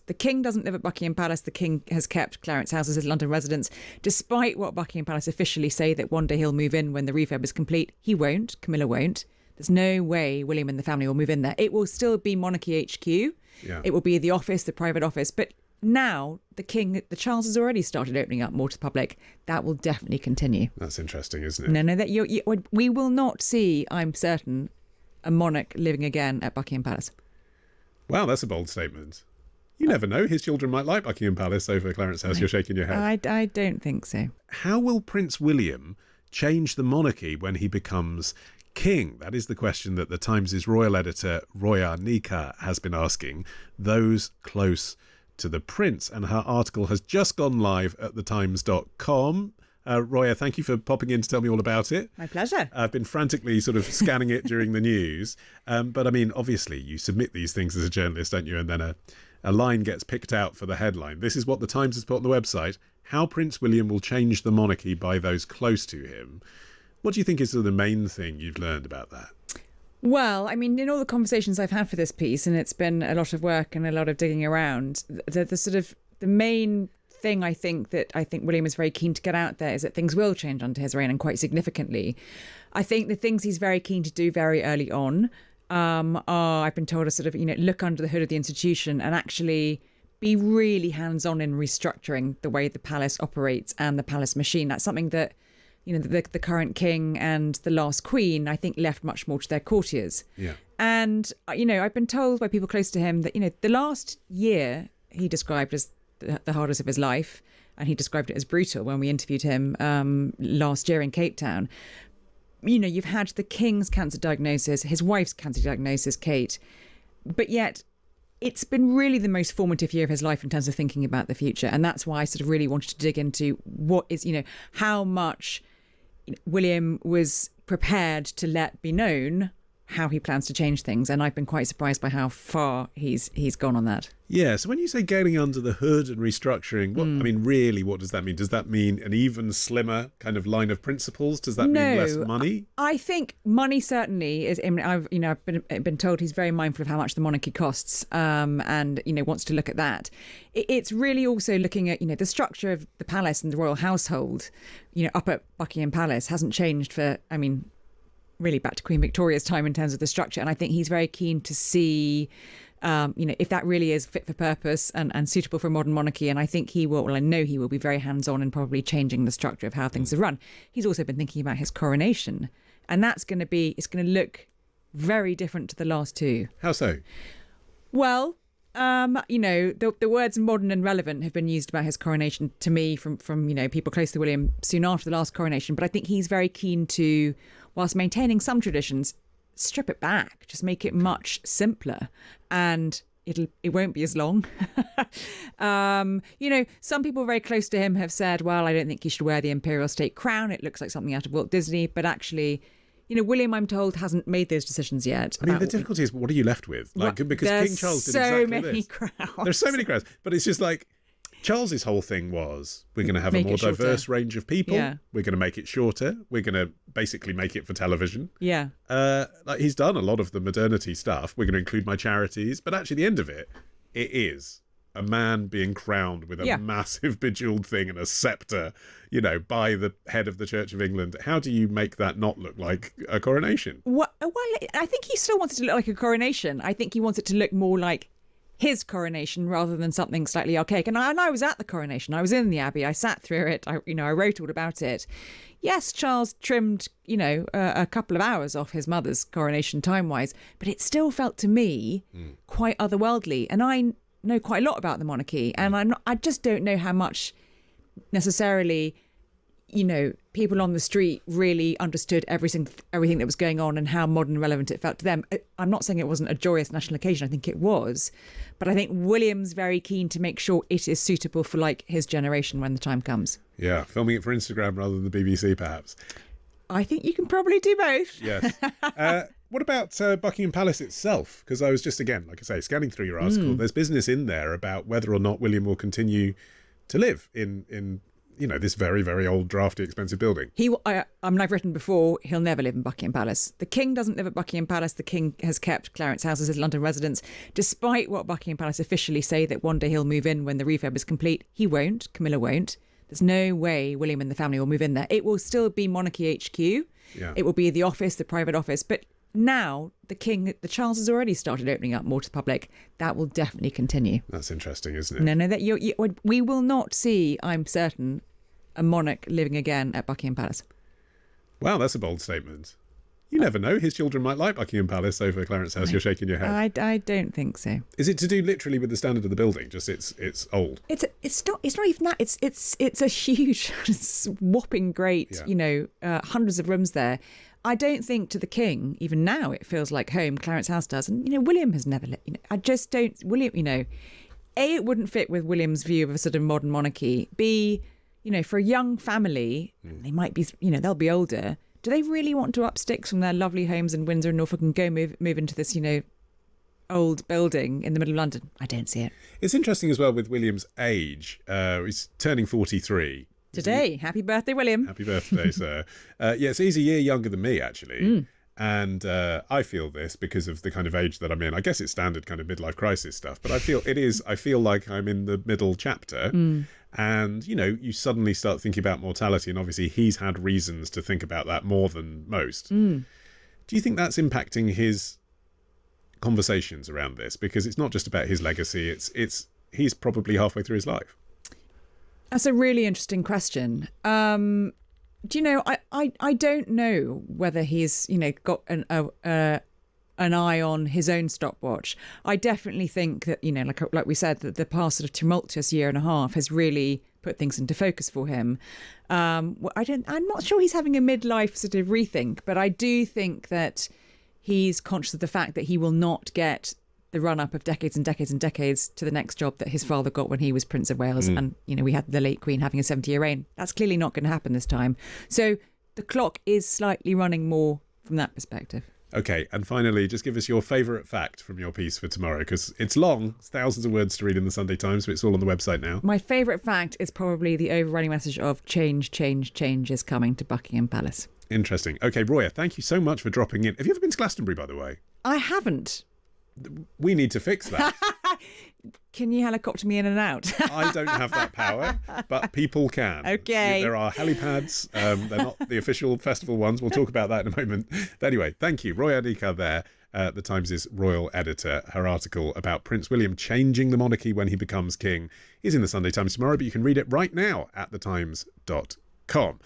The king doesn't live at Buckingham Palace. The king has kept Clarence House as his London residence, despite what Buckingham Palace officially say that one day he'll move in when the refurb is complete. He won't. Camilla won't. There's no way William and the family will move in there. It will still be Monarchy HQ. Yeah. It will be the office, the private office. But now the Charles has already started opening up more to the public. That will definitely continue. That's interesting, isn't it? No, we will not see, I'm certain, a monarch living again at Buckingham Palace. Wow, that's a bold statement. You never know. His children might like Buckingham Palace over Clarence House. You're shaking your head. I don't think so. How will Prince William change the monarchy when he becomes king? That is the question that the Times' royal editor, Roya Nikkhah, has been asking those close to the prince. And her article has just gone live at thetimes.com. Roya, thank you for popping in to tell me all about it. My pleasure. I've been frantically sort of scanning it during the news. But I mean, obviously, you submit these things as a journalist, don't you? And then a line gets picked out for the headline. This is what the Times has put on the website. How Prince William will change the monarchy by those close to him. What do you think is sort of the main thing you've learned about that? Well, I mean, in all the conversations I've had for this piece, and it's been a lot of work and a lot of digging around, the main thing I think William is very keen to get out there is that things will change under his reign, and quite significantly. I think the things he's very keen to do very early on are, I've been told, to sort of, look under the hood of the institution and actually be really hands-on in restructuring the way the palace operates and the palace machine. That's something that, the current king and the last queen, I think, left much more to their courtiers. Yeah. And, I've been told by people close to him that, the last year he described as the hardest of his life, and he described it as brutal when we interviewed him last year in Cape Town. You've had the king's cancer diagnosis, his wife's cancer diagnosis, Kate, but yet it's been really the most formative year of his life in terms of thinking about the future. And that's why I sort of really wanted to dig into what is, how much William was prepared to let be known how he plans to change things. And I've been quite surprised by how far he's gone on that. Yeah, so when you say getting under the hood and restructuring, what does that mean? Does that mean an even slimmer kind of line of principles? Does that mean less money? I think money certainly is. I've been told he's very mindful of how much the monarchy costs, and wants to look at that. It's really also looking at the structure of the palace and the royal household. Up at Buckingham Palace hasn't changed for really back to Queen Victoria's time in terms of the structure, and I think he's very keen to see if that really is fit for purpose and suitable for a modern monarchy. And I think he will, I know he will be very hands-on in probably changing the structure of how things are run. He's also been thinking about his coronation, and it's going to look very different to the last two. How so? Well, the words modern and relevant have been used about his coronation to me from people close to William soon after the last coronation. But I think he's very keen to, whilst maintaining some traditions, strip it back, just make it much simpler, and it won't be as long. Some people very close to him have said, well, I don't think he should wear the imperial state crown. It looks like something out of Walt Disney. But actually, William, I'm told, hasn't made those decisions yet. I mean, the difficulty is, what are you left with? Because King Charles did exactly this. There's so many crowds. There's so many crowds. But it's just like, Charles's whole thing was, we're going to have a more diverse range of people. Yeah. We're going to make it shorter. We're going to basically make it for television. Yeah. He's done a lot of the modernity stuff. We're going to include my charities. But actually, the end of it is a man being crowned with a massive bejeweled thing and a scepter, by the head of the Church of England. How do you make that not look like a coronation? Well, I think he still wants it to look like a coronation. I think he wants it to look more like his coronation rather than something slightly archaic. And I was at the coronation. I was in the Abbey. I sat through it. I wrote all about it. Yes, Charles trimmed, a couple of hours off his mother's coronation time-wise, but it still felt to me quite otherworldly. And I know quite a lot about the monarchy, and I just don't know how much necessarily people on the street really understood everything that was going on and how modern and relevant it felt to them. I'm not saying it wasn't a joyous national occasion. I think it was, but I think William's very keen to make sure it is suitable for his generation when the time comes. Yeah, filming it for Instagram rather than the BBC, perhaps. I think you can probably do both. Yes. What about Buckingham Palace itself? Because I was just, again, like I say, scanning through your article. There's business in there about whether or not William will continue to live in this very, very old, drafty, expensive building. I've written before, he'll never live in Buckingham Palace. The King doesn't live at Buckingham Palace. The King has kept Clarence House as his London residence, despite what Buckingham Palace officially say that one day he'll move in when the refurb is complete. He won't. Camilla won't. There's no way William and the family will move in there. It will still be Monarchy HQ. Yeah. It will be the office, the private office. But now the Charles has already started opening up more to the public. That will definitely continue. That's interesting, isn't it? No, we will not see, I'm certain, a monarch living again at Buckingham Palace. Wow, that's a bold statement. You never know. His children might like Buckingham Palace over Clarence House. You're shaking your head. I don't think so. Is it to do literally with the standard of the building? Just it's old. It's not even that. It's a huge, whopping great. Yeah. Hundreds of rooms there. I don't think to the King, even now, it feels like home. Clarence House does, and William has never. I just don't. William, A, it wouldn't fit with William's view of a sort of modern monarchy. B, for a young family, they might be. They'll be older. Do they really want to up sticks from their lovely homes in Windsor and Norfolk and go move into this, old building in the middle of London? I don't see it. It's interesting as well with William's age. He's turning 43. Today. Happy birthday, William. Happy birthday, sir. So he's a year younger than me, actually. And I feel this because of the kind of age that I'm in. I guess it's standard kind of midlife crisis stuff, but I feel like I'm in the middle chapter. And, you suddenly start thinking about mortality. And obviously he's had reasons to think about that more than most. Do you think that's impacting his conversations around this? Because it's not just about his legacy. He's probably halfway through his life. That's a really interesting question. I don't know whether he's, got an eye on his own stopwatch. I definitely think that, like we said, that the past sort of tumultuous year and a half has really put things into focus for him. I'm not sure he's having a midlife sort of rethink, but I do think that he's conscious of the fact that he will not get the run-up of decades and decades and decades to the next job that his father got when he was Prince of Wales. And, we had the late Queen having a 70-year reign. That's clearly not going to happen this time. So the clock is slightly running more from that perspective. Okay, and finally, just give us your favourite fact from your piece for tomorrow, because it's long. It's thousands of words to read in the Sunday Times, but it's all on the website now. My favourite fact is probably the overriding message of change, change, change is coming to Buckingham Palace. Interesting. Okay, Roya, thank you so much for dropping in. Have you ever been to Glastonbury, by the way? I haven't. We need to fix that. Can you helicopter me in and out? I don't have that power, but people can. Okay. There are helipads. They're not the official festival ones. We'll talk about that in a moment. But anyway, thank you. Roya Nikkhah there, the Times' royal editor. Her article about Prince William changing the monarchy when he becomes king is in the Sunday Times tomorrow, but you can read it right now at thetimes.com.